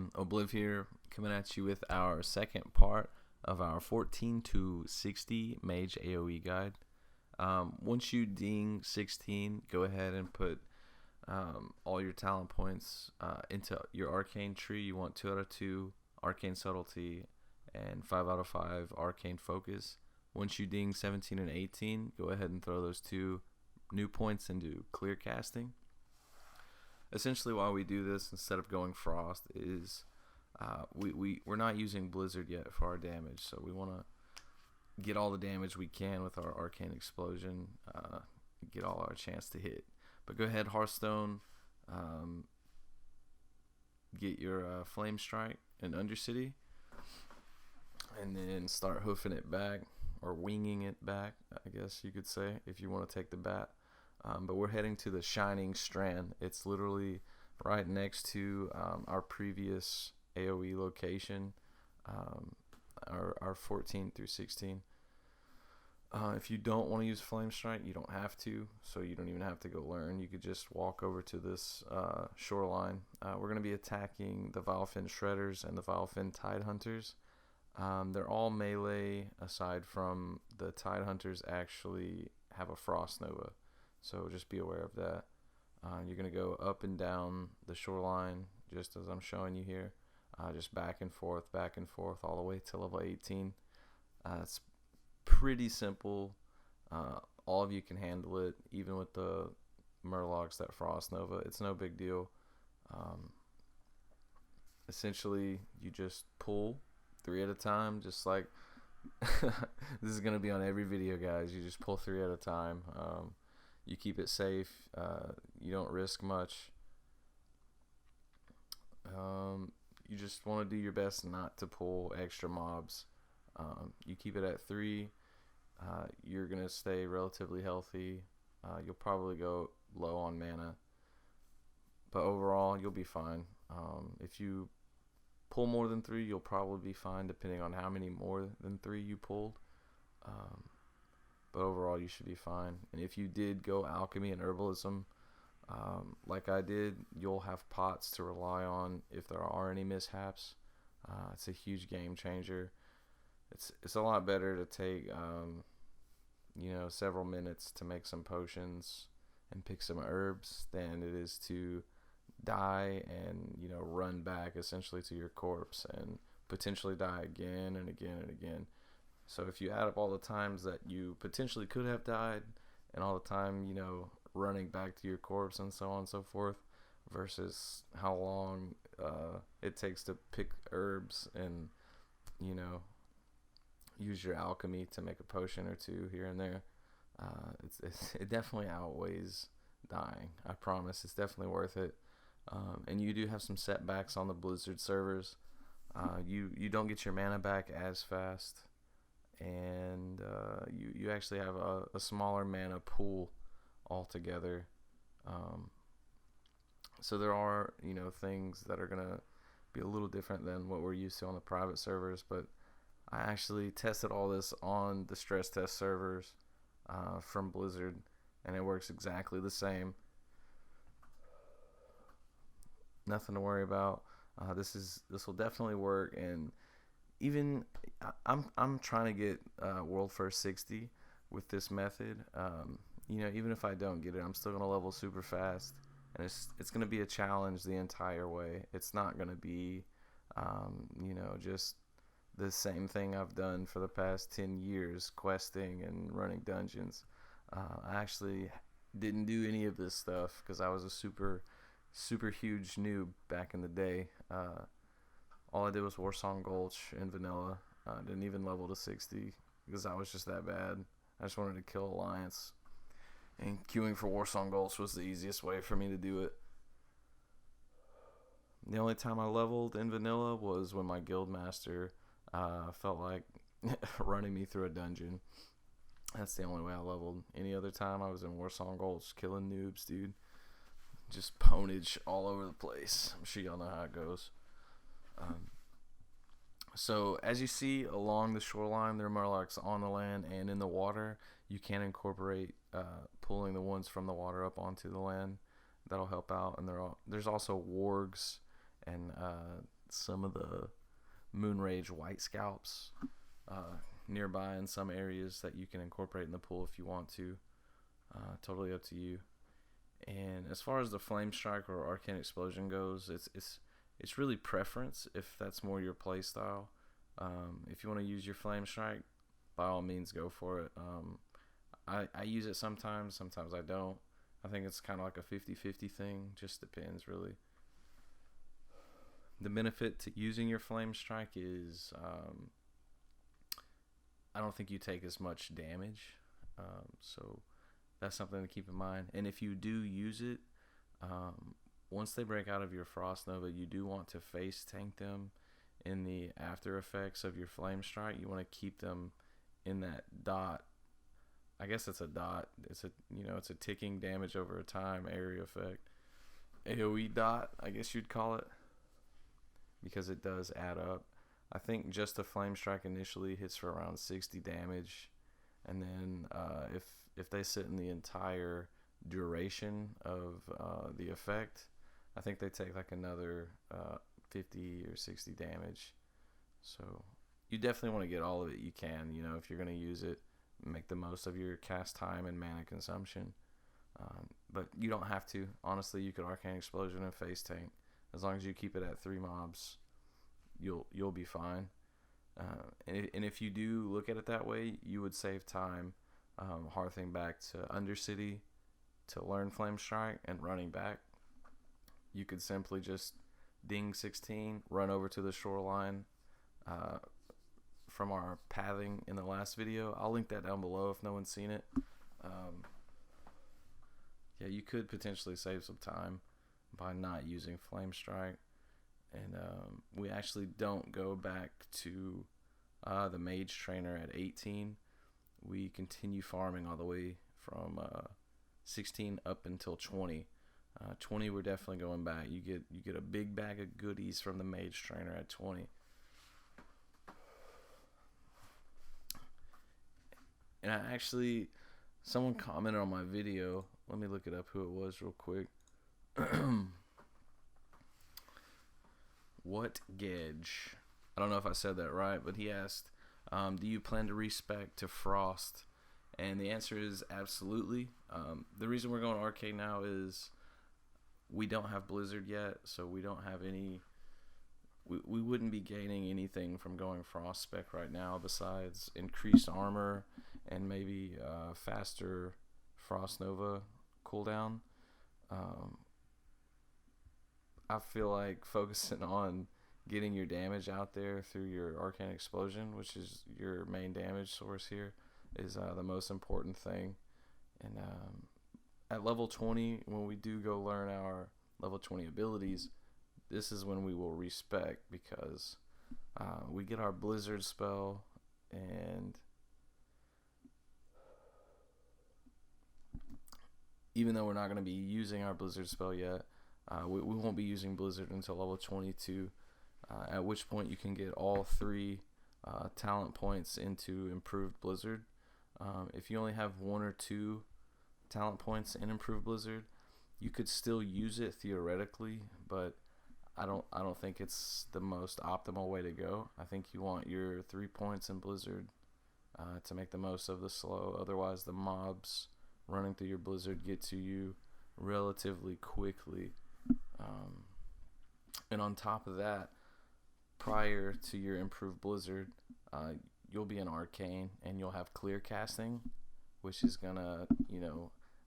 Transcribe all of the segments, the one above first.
everyone, Obliv here, coming at you with our second part of our 14 to 60 Mage AoE guide. Once you ding 16, go ahead and put all your talent points into your arcane tree. You want 2 out of 2 arcane subtlety and 5 out of 5 arcane focus. Once you ding 17 and 18, go ahead and throw those 2 new points into clear casting. Essentially, why we do this instead of going frost is we're not using blizzard yet for our damage, so we want to get all the damage we can with our arcane explosion, get all our chance to hit. But go ahead, Hearthstone, get your flame strike and undercity, and then start hoofing it back or winging it back, I guess you could say, if you want to take the bat. But we're heading to the Shining Strand. It's literally right next to our previous AoE location, our 14 through 16. If you don't want to use Flame Strike, you don't have to, so you don't even have to go learn. You could just walk over to this shoreline. We're going to be attacking the Vilefin Shredders and the Vilefin Tidehunters. They're all melee, aside from the Tidehunters actually have a Frost Nova. So just be aware of that. You're going to go up and down the shoreline, just as I'm showing you here. Just back and forth, all the way to level 18. It's pretty simple. All of you can handle it, even with the Murlocs that Frost Nova. It's no big deal. Essentially, you just pull 3 at a time, just like this is going to be on every video, guys. You just pull 3 at a time. You keep it safe. You don't risk much. You just want to do your best not to pull extra mobs. You keep it at 3. You're going to stay relatively healthy. You'll probably go low on mana, but overall you'll be fine. If you pull more than 3, you'll probably be fine, depending on how many more than 3 you pulled. But overall you should be fine. And if you did go alchemy and herbalism, like I did, you'll have pots to rely on if there are any mishaps. It's a huge game changer. It's a lot better to take several minutes to make some potions and pick some herbs than it is to die and run back essentially to your corpse and potentially die again and again and again. So if you add up all the times that you potentially could have died and all the time, running back to your corpse and so on and so forth, versus how long it takes to pick herbs and, use your alchemy to make a potion or 2 here and there, it definitely outweighs dying. I promise, it's definitely worth it. And you do have some setbacks on the Blizzard servers. You don't get your mana back as fast. And you actually have a smaller mana pool altogether. So there are things that are gonna be a little different than what we're used to on the private servers, but I actually tested all this on the stress test servers from Blizzard, and it works exactly the same. Nothing to worry about. This will definitely work. And even I'm trying to get World First 60 with this method. Even if I don't get it, I'm still gonna level super fast, and it's gonna be a challenge the entire way. It's not gonna be just the same thing I've done for the past 10 years, questing and running dungeons. I actually didn't do any of this stuff because I was a super huge noob back in the day. All I did was Warsong Gulch and vanilla. Didn't even level to 60 because I was just that bad. I just wanted to kill Alliance, and queuing for Warsong Gulch was the easiest way for me to do it. The only time I leveled in vanilla was when my guild master felt like running me through a dungeon. That's the only way I leveled. Any other time I was in Warsong Gulch killing noobs, dude. Just ponage all over the place. I'm sure y'all know how it goes. So as you see along the shoreline, there are Murlocs on the land and in the water. You can incorporate pulling the ones from the water up onto the land. That'll help out. And there's also wargs and some of the Moonrage white scalps nearby in some areas that you can incorporate in the pool if you want to. Totally up to you. And as far as the Flame Strike or Arcane Explosion goes, it's really preference if that's more your play style. If you want to use your Flame Strike, by all means go for it. I use it sometimes I don't. I think it's kind of like a 50-50 thing, just depends really. The benefit to using your Flame Strike is I don't think you take as much damage, so that's something to keep in mind. And if you do use it, once they break out of your Frost Nova, you do want to face tank them in the after effects of your Flame Strike. You want to keep them in that dot. I guess it's a dot. It's a ticking damage over a time area effect. AoE dot, I guess you'd call it, because it does add up. I think just the Flame Strike initially hits for around 60 damage, and then if they sit in the entire duration of the effect, I think they take like another 50 or 60 damage. So you definitely want to get all of it you can, if you're going to use it, make the most of your cast time and mana consumption. But you don't have to. Honestly, you could Arcane Explosion and face tank. As long as you keep it at 3 mobs, you'll be fine. And if you do look at it that way, you would save time hearthing back to Undercity to learn Flame Strike and running back. You could simply just ding 16, run over to the shoreline from our pathing in the last video. I'll link that down below if no one's seen it. Yeah, you could potentially save some time by not using Flame Strike. And we actually don't go back to the Mage Trainer at 18. We continue farming all the way from 16 up until 20. 20 we're definitely going back. You get a big bag of goodies from the Mage Trainer at 20. And someone commented on my video. Let me look it up who it was real quick. What Gedge? I don't know if I said that right, but he asked, do you plan to respec to Frost? And the answer is absolutely. The reason we're going Arcade now is we don't have Blizzard yet, so we don't have any. We wouldn't be gaining anything from going Frost spec right now besides increased armor and maybe faster Frost Nova cooldown. I feel like focusing on getting your damage out there through your Arcane Explosion, which is your main damage source here, is the most important thing. And at level 20, when we do go learn our level 20 abilities, this is when we will respec, because we get our Blizzard spell, and even though we're not going to be using our Blizzard spell yet, we won't be using Blizzard until level 22, at which point you can get all 3 talent points into improved Blizzard. If you only have 1 or 2 talent points in improved Blizzard, you could still use it theoretically, but I don't think it's the most optimal way to go. I think you want your 3 points in Blizzard to make the most of the slow. Otherwise, the mobs running through your Blizzard get to you relatively quickly. And on top of that, prior to your improved Blizzard, you'll be in Arcane and you'll have clear casting, which is gonna,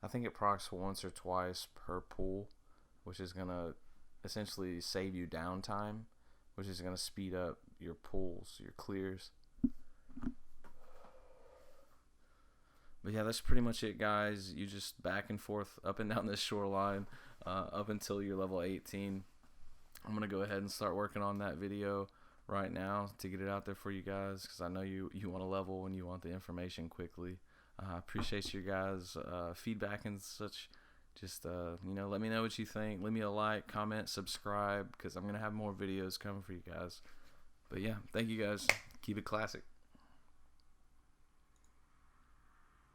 I think it procs once or twice per pool, which is gonna essentially save you downtime, which is gonna speed up your pools, your clears. But yeah, that's pretty much it, guys. You just back and forth up and down this shoreline up until you're level 18. I'm going to go ahead and start working on that video right now to get it out there for you guys, because I know you want to level and you want the information quickly. I appreciate your guys' feedback and such. Just, let me know what you think. Leave me a like, comment, subscribe, because I'm going to have more videos coming for you guys. But yeah, thank you guys. Keep it classic.